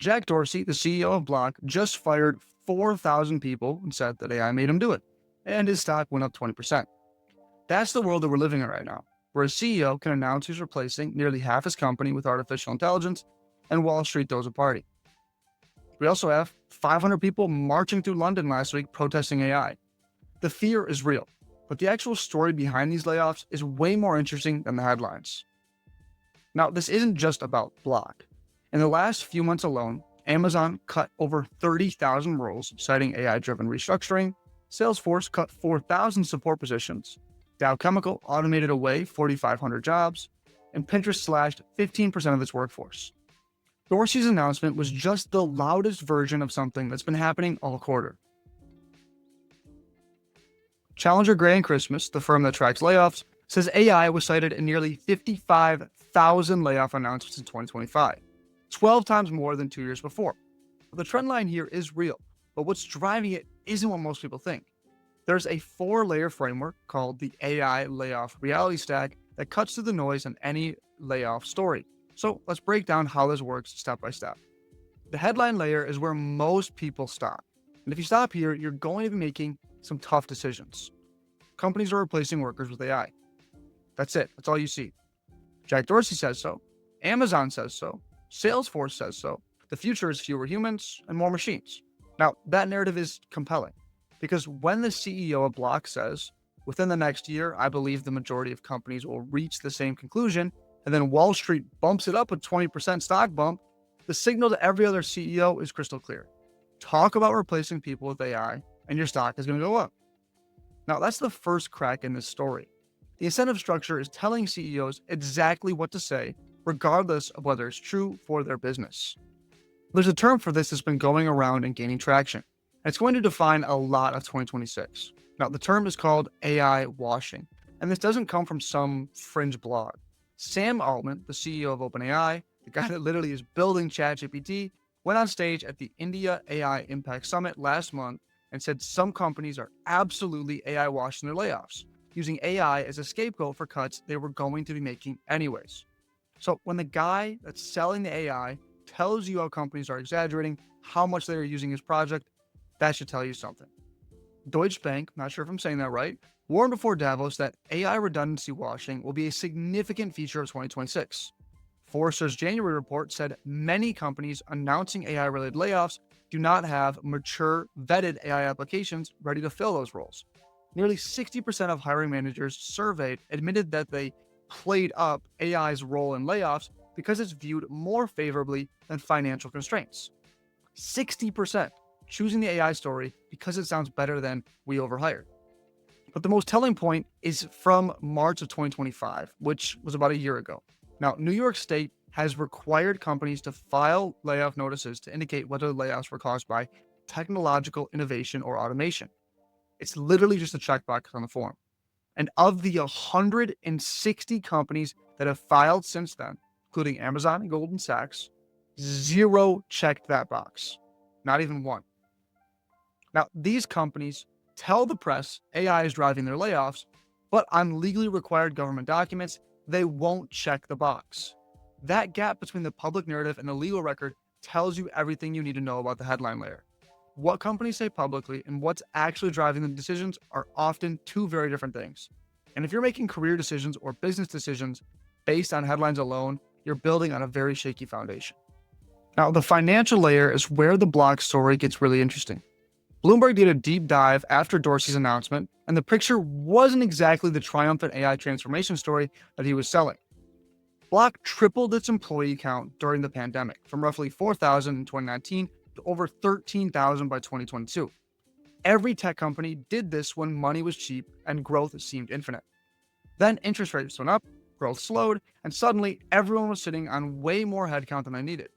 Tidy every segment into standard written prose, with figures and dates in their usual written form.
Jack Dorsey, the CEO of Block, just fired 4,000 people and said that AI made him do it, and his stock went up 20%. That's the world that we're living in right now, where a CEO can announce he's replacing nearly half his company with artificial intelligence, and Wall Street throws a party. We also have 500 people marching through London last week protesting AI. The fear is real, but the actual story behind these layoffs is way more interesting than the headlines. Now, this isn't just about Block. In the last few months alone, Amazon cut over 30,000 roles, citing AI-driven restructuring. Salesforce cut 4,000 support positions. Dow Chemical automated away 4,500 jobs, and Pinterest slashed 15% of its workforce. Dorsey's announcement was just the loudest version of something that's been happening all quarter. Challenger Gray and Christmas, the firm that tracks layoffs, says AI was cited in nearly 55,000 layoff announcements in 2025, 12 times more than 2 years before. The trend line here is real, but what's driving it isn't what most people think. There's a 4-layer framework called the AI Layoff Reality Stack that cuts through the noise on any layoff story. So let's break down how this works step by step. The headline layer is where most people stop. And if you stop here, you're going to be making some tough decisions. Companies are replacing workers with AI. That's it. That's all you see. Jack Dorsey says so. Amazon says so. Salesforce says so. The future is fewer humans and more machines. Now, that narrative is compelling because when the CEO of Block says, within the next year, I believe the majority of companies will reach the same conclusion, and then Wall Street bumps it up a 20% stock bump, the signal to every other CEO is crystal clear. Talk about replacing people with AI, and your stock is going to go up. Now, that's the first crack in this story. The incentive structure is telling CEOs exactly what to say, regardless of whether it's true for their business. There's a term for this that's been going around and gaining traction, and it's going to define a lot of 2026. Now, the term is called AI washing, and this doesn't come from some fringe blog. Sam Altman, the CEO of OpenAI, the guy that literally is building ChatGPT, went on stage at the India AI Impact Summit last month and said some companies are absolutely AI washing their layoffs, using AI as a scapegoat for cuts they were going to be making anyways. So when the guy that's selling the AI tells you how companies are exaggerating how much they are using his project, that should tell you something. Deutsche Bank, not sure if I'm saying that right, warned before Davos that AI redundancy washing will be a significant feature of 2026. Forrester's January report said many companies announcing AI-related layoffs do not have mature, vetted AI applications ready to fill those roles. Nearly 60% of hiring managers surveyed admitted that they played up AI's role in layoffs because it's viewed more favorably than financial constraints. 60% choosing the AI story because it sounds better than we overhired. But the most telling point is from March of 2025, which was about a year ago. Now, New York State has required companies to file layoff notices to indicate whether layoffs were caused by technological innovation or automation. It's literally just a checkbox on the form. And of the 160 companies that have filed since then, including Amazon and Goldman Sachs, 0 checked that box. Not even one. Now, these companies tell the press AI is driving their layoffs, but on legally required government documents, they won't check the box. That gap between the public narrative and the legal record tells you everything you need to know about the headline layer. What companies say publicly and what's actually driving the decisions are often two very different things. And if you're making career decisions or business decisions based on headlines alone, you're building on a very shaky foundation. Now, the financial layer is where the Block story gets really interesting. Bloomberg did a deep dive after Dorsey's announcement, and the picture wasn't exactly the triumphant AI transformation story that he was selling. Block tripled its employee count during the pandemic, from roughly 4,000 in 2019 to over 13,000 by 2022. Every tech company did this when money was cheap and growth seemed infinite. Then interest rates went up, growth slowed, and suddenly everyone was sitting on way more headcount than they needed.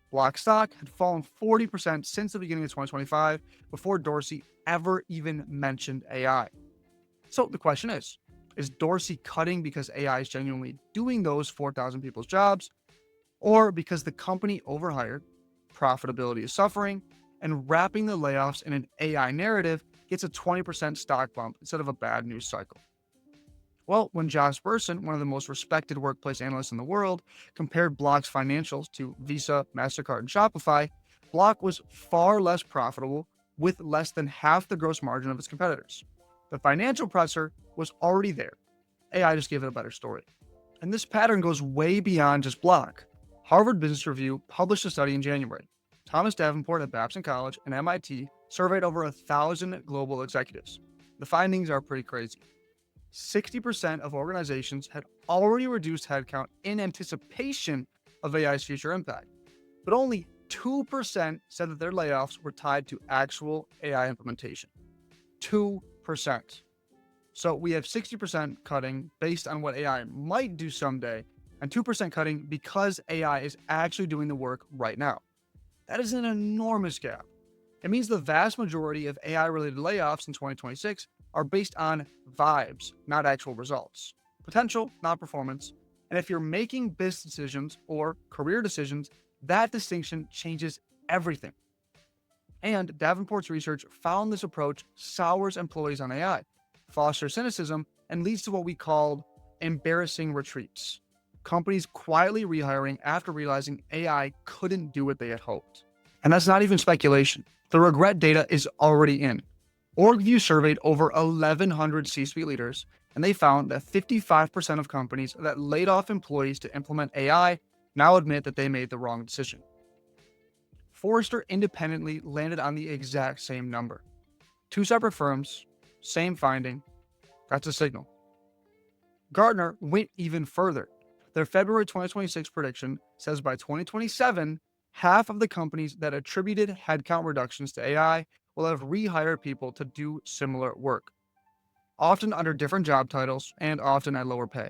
Block stock had fallen 40% since the beginning of 2025 before Dorsey ever even mentioned AI. So the question is Dorsey cutting because AI is genuinely doing those 4,000 people's jobs, or because the company overhired, profitability is suffering, and wrapping the layoffs in an AI narrative gets a 20% stock bump instead of a bad news cycle? Well, when Josh Bersin, one of the most respected workplace analysts in the world, compared Block's financials to Visa, MasterCard, and Shopify, Block was far less profitable with less than half the gross margin of its competitors. The financial pressure was already there. AI just gave it a better story. And this pattern goes way beyond just Block. Harvard Business Review published a study in January. Thomas Davenport at Babson College and MIT surveyed over 1,000 global executives. The findings are pretty crazy. 60% of organizations had already reduced headcount in anticipation of AI's future impact, but only 2% said that their layoffs were tied to actual AI implementation. 2%. So we have 60% cutting based on what AI might do someday, and 2% cutting because AI is actually doing the work right now. That is an enormous gap. It means the vast majority of AI-related layoffs in 2026 are based on vibes, not actual results. Potential, not performance. And if you're making business decisions or career decisions, that distinction changes everything. And Davenport's research found this approach sours employees on AI, fosters cynicism, and leads to what we called embarrassing retreats. Companies quietly rehiring after realizing AI couldn't do what they had hoped. And that's not even speculation. The regret data is already in. OrgView surveyed over 1,100 C-suite leaders, and they found that 55% of companies that laid off employees to implement AI now admit that they made the wrong decision. Forrester independently landed on the exact same number. Two separate firms, same finding. That's a signal. Gartner went even further. Their February 2026 prediction says by 2027, half of the companies that attributed headcount reductions to AI will have rehired people to do similar work, often under different job titles and often at lower pay.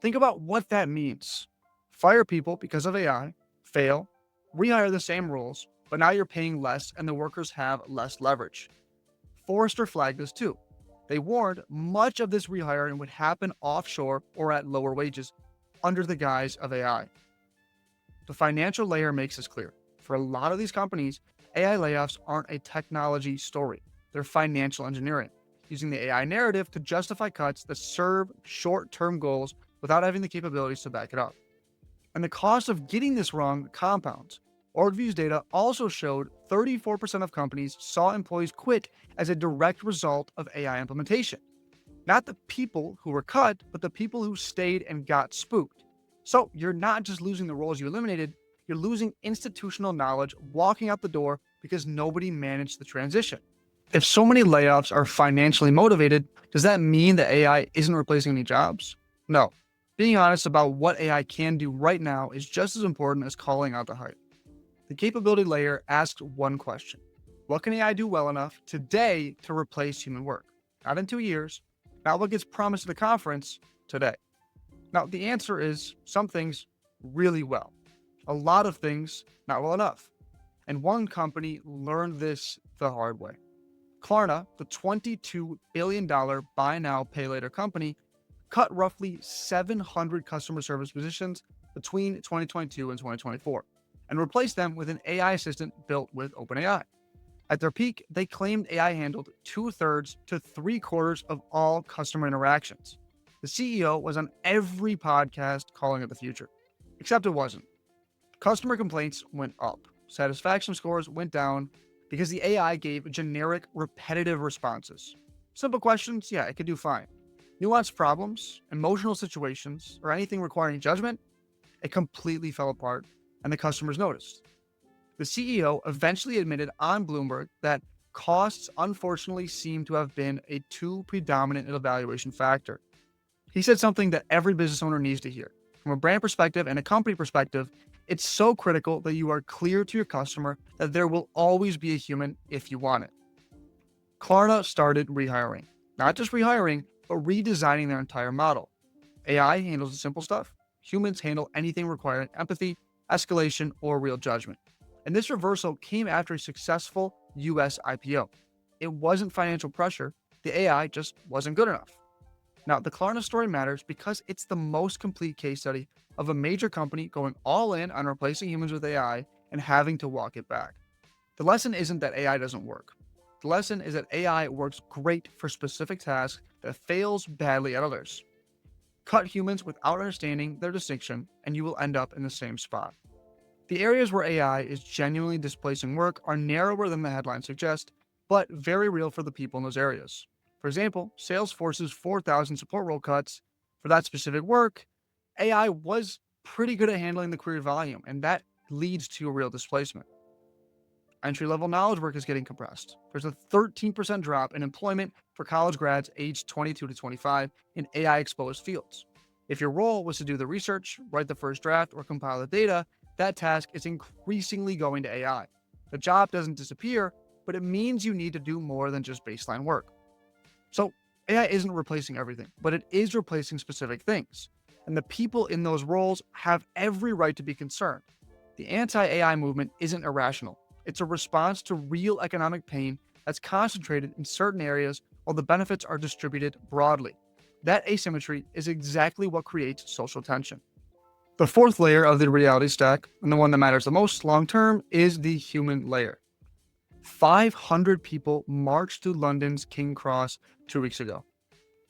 Think about what that means. Fire people because of AI, fail, rehire the same roles, but now you're paying less and the workers have less leverage. Forrester flagged this too. They warned much of this rehiring would happen offshore or at lower wages under the guise of AI. The financial layer makes this clear. For a lot of these companies, AI layoffs aren't a technology story. They're financial engineering, using the AI narrative to justify cuts that serve short-term goals without having the capabilities to back it up. And the cost of getting this wrong compounds. OrgView's data also showed 34% of companies saw employees quit as a direct result of AI implementation. Not the people who were cut, but the people who stayed and got spooked. So you're not just losing the roles you eliminated, you're losing institutional knowledge walking out the door because nobody managed the transition. If so many layoffs are financially motivated, does that mean that AI isn't replacing any jobs? No. Being honest about what AI can do right now is just as important as calling out the hype. The capability layer asks one question. What can AI do well enough today to replace human work? Not in 2 years, not what gets promised at the conference, today. Now, the answer is some things really well. A lot of things not well enough. And one company learned this the hard way. Klarna, the $22 billion buy now, pay later company, cut roughly 700 customer service positions between 2022 and 2024 and replaced them with an AI assistant built with OpenAI. At their peak, they claimed AI handled 2/3 to 3/4 of all customer interactions. The CEO was on every podcast calling it the future, except it wasn't. Customer complaints went up, satisfaction scores went down because the AI gave generic, repetitive responses. Simple questions, yeah, it could do fine. Nuanced problems, emotional situations, or anything requiring judgment, it completely fell apart, and the customers noticed. The CEO eventually admitted on Bloomberg that costs unfortunately seem to have been a too predominant evaluation factor. He said something that every business owner needs to hear. From a brand perspective and a company perspective, it's so critical that you are clear to your customer that there will always be a human if you want it. Klarna started rehiring. Not just rehiring, but redesigning their entire model. AI handles the simple stuff. Humans handle anything requiring empathy, escalation, or real judgment. And this reversal came after a successful US IPO. It wasn't financial pressure. The AI just wasn't good enough. Now, the Klarna story matters because it's the most complete case study of a major company going all in on replacing humans with AI and having to walk it back. The lesson isn't that AI doesn't work. The lesson is that AI works great for specific tasks that fails badly at others. Cut humans without understanding their distinction, and you will end up in the same spot. The areas where AI is genuinely displacing work are narrower than the headlines suggest, but very real for the people in those areas. For example, Salesforce's 4,000 support role cuts for that specific work, AI was pretty good at handling the query volume, and that leads to a real displacement. Entry-level knowledge work is getting compressed. There's a 13% drop in employment for college grads aged 22 to 25 in AI-exposed fields. If your role was to do the research, write the first draft, or compile the data, that task is increasingly going to AI. The job doesn't disappear, but it means you need to do more than just baseline work. So AI isn't replacing everything, but it is replacing specific things. And the people in those roles have every right to be concerned. The anti-AI movement isn't irrational. It's a response to real economic pain that's concentrated in certain areas while the benefits are distributed broadly. That asymmetry is exactly what creates social tension. The fourth layer of the reality stack, and the one that matters the most long term, is the human layer. 500 people marched through London's King Cross 2 weeks ago,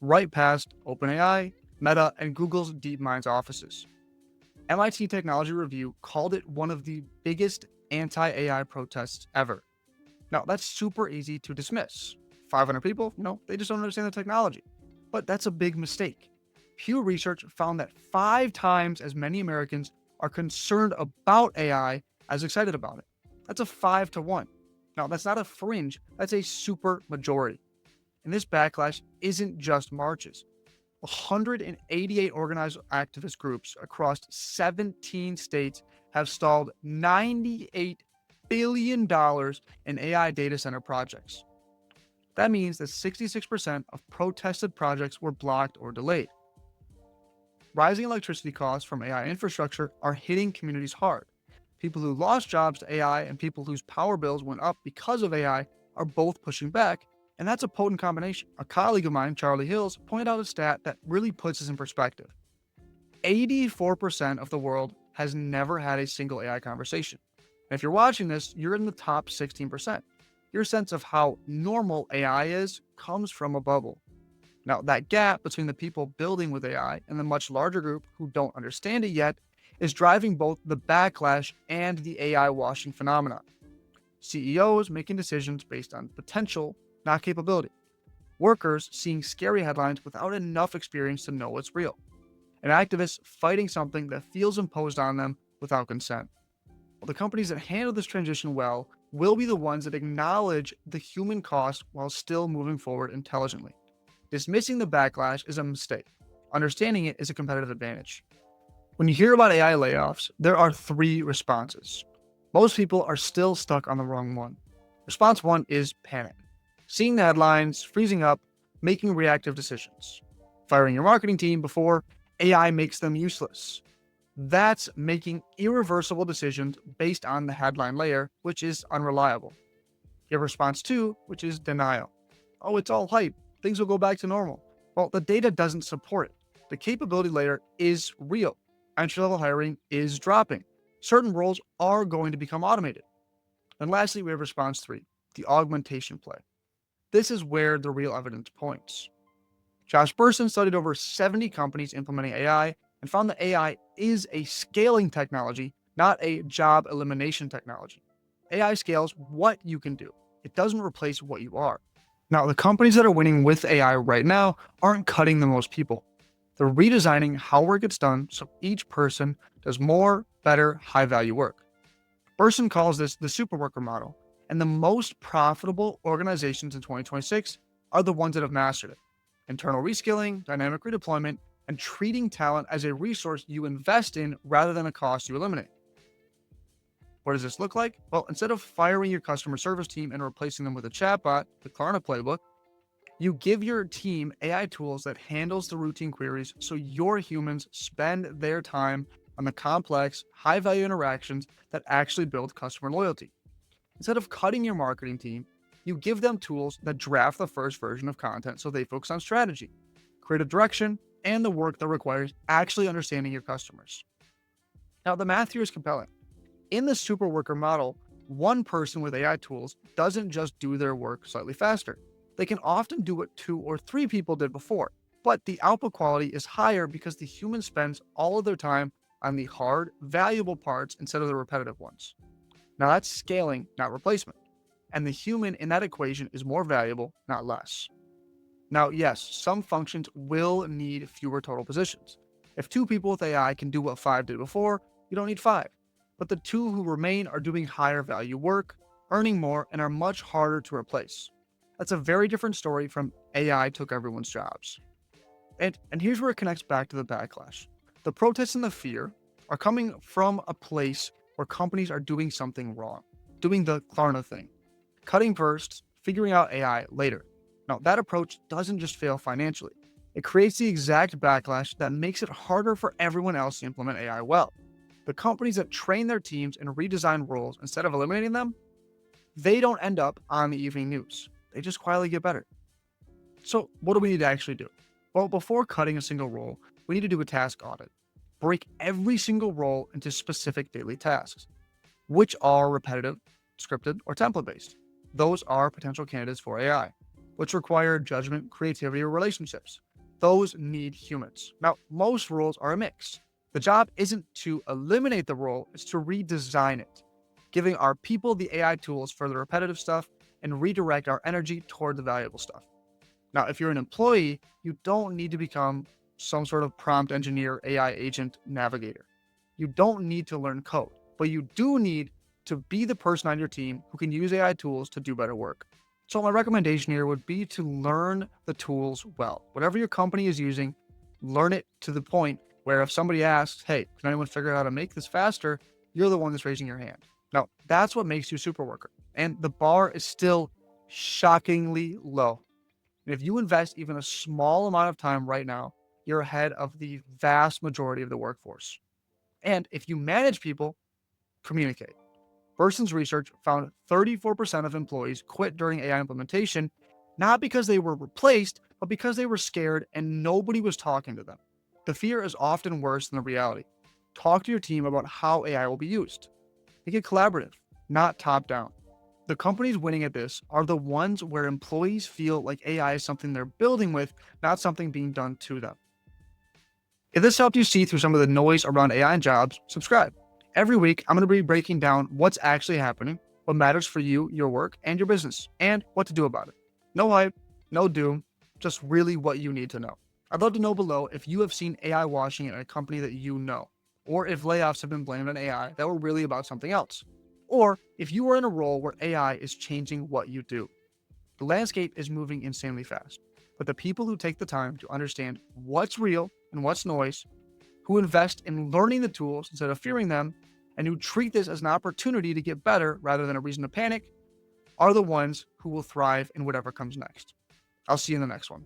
right past OpenAI, Meta, and Google's DeepMind's offices. MIT Technology Review called it one of the biggest anti-AI protests ever. Now, that's super easy to dismiss. 500 people, they just don't understand the technology. But that's a big mistake. Pew Research found that 5 times as many Americans are concerned about AI as excited about it. That's a 5 to 1. Now, that's not a fringe, that's a super majority. And this backlash isn't just marches. 188 organized activist groups across 17 states have stalled $98 billion in AI data center projects. That means that 66% of protested projects were blocked or delayed. Rising electricity costs from AI infrastructure are hitting communities hard. People who lost jobs to AI and people whose power bills went up because of AI are both pushing back, and that's a potent combination. A colleague of mine, Charlie Hills, pointed out a stat that really puts this in perspective. 84% of the world has never had a single AI conversation. And if you're watching this, you're in the top 16%. Your sense of how normal AI is comes from a bubble. Now, that gap between the people building with AI and the much larger group who don't understand it yet is driving both the backlash and the AI washing phenomenon. CEOs making decisions based on potential, not capability. Workers seeing scary headlines without enough experience to know what's real. And activists fighting something that feels imposed on them without consent. Well, the companies that handle this transition well will be the ones that acknowledge the human cost while still moving forward intelligently. Dismissing the backlash is a mistake. Understanding it is a competitive advantage. When you hear about AI layoffs, there are 3 responses. Most people are still stuck on the wrong one. Response 1 is panic. Seeing the headlines, freezing up, making reactive decisions. Firing your marketing team before AI makes them useless. That's making irreversible decisions based on the headline layer, which is unreliable. You have response 2, which is denial. Oh, it's all hype. Things will go back to normal. Well, the data doesn't support it. The capability layer is real. Entry-level hiring is dropping. Certain roles are going to become automated. And lastly, we have response 3, the augmentation play. This is where the real evidence points. Josh Bersin studied over 70 companies implementing AI and found that AI is a scaling technology, not a job elimination technology. AI scales what you can do. It doesn't replace what you are. Now, the companies that are winning with AI right now aren't cutting the most people. They're redesigning how work gets done so each person does more, better, high-value work. Bersin calls this the superworker model, and the most profitable organizations in 2026 are the ones that have mastered it. Internal reskilling, dynamic redeployment, and treating talent as a resource you invest in rather than a cost you eliminate. What does this look like? Well, instead of firing your customer service team and replacing them with a chatbot, the Klarna playbook, you give your team AI tools that handles the routine queries so your humans spend their time on the complex, high-value interactions that actually build customer loyalty. Instead of cutting your marketing team, you give them tools that draft the first version of content so they focus on strategy, creative direction, and the work that requires actually understanding your customers. Now, the math here is compelling. In the superworker model, one person with AI tools doesn't just do their work slightly faster. They can often do what 2 or 3 people did before. but the output quality is higher because the human spends all of their time on the hard, valuable parts instead of the repetitive ones. Now that's scaling, not replacement. And the human in that equation is more valuable, not less. Now, yes, some functions will need fewer total positions. If two people with AI can do what five did before, you don't need five. But the two who remain are doing higher value work, earning more, and are much harder to replace. That's a very different story from AI took everyone's jobs. And here's where it connects back to the backlash. The protests and the fear are coming from a place where companies are doing something wrong, doing the Klarna thing, cutting first, figuring out AI later. Now, that approach doesn't just fail financially. It creates the exact backlash that makes it harder for everyone else to implement AI well. The companies that train their teams and redesign roles instead of eliminating them, they don't end up on the evening news. They just quietly get better. So, what do we need to actually do? Well, before cutting a single role, we need to do a task audit. Break every single role into specific daily tasks, which are repetitive, scripted, or template based. Those are potential candidates for AI, which require judgment, creativity, or relationships. Those need humans. Now, most roles are a mix. The job isn't to eliminate the role, it's to redesign it, giving our people the AI tools for the repetitive stuff and redirect our energy toward the valuable stuff. Now, if you're an employee, you don't need to become some sort of prompt engineer, AI agent navigator. You don't need to learn code, but you do need to be the person on your team who can use AI tools to do better work. So my recommendation here would be to learn the tools well. Whatever your company is using, learn it to the point where if somebody asks, hey, can anyone figure out how to make this faster? You're the one that's raising your hand. Now, that's what makes you a superworker. And the bar is still shockingly low. And if you invest even a small amount of time right now, you're ahead of the vast majority of the workforce. And if you manage people, communicate. Burson's research found 34% of employees quit during AI implementation, not because they were replaced, but because they were scared and nobody was talking to them. The fear is often worse than the reality. Talk to your team about how AI will be used. Make it collaborative, not top down. The companies winning at this are the ones where employees feel like AI is something they're building with, not something being done to them. If this helped you see through some of the noise around AI and jobs, subscribe. Every week, I'm going to be breaking down what's actually happening, what matters for you, your work, and your business, and what to do about it. No hype, no doom, just really what you need to know. I'd love to know below if you have seen AI washing in a company that you know, or if layoffs have been blamed on AI that were really about something else, or if you are in a role where AI is changing what you do. The landscape is moving insanely fast, but the people who take the time to understand what's real and what's noise, who invest in learning the tools instead of fearing them, and who treat this as an opportunity to get better rather than a reason to panic, are the ones who will thrive in whatever comes next. I'll see you in the next one.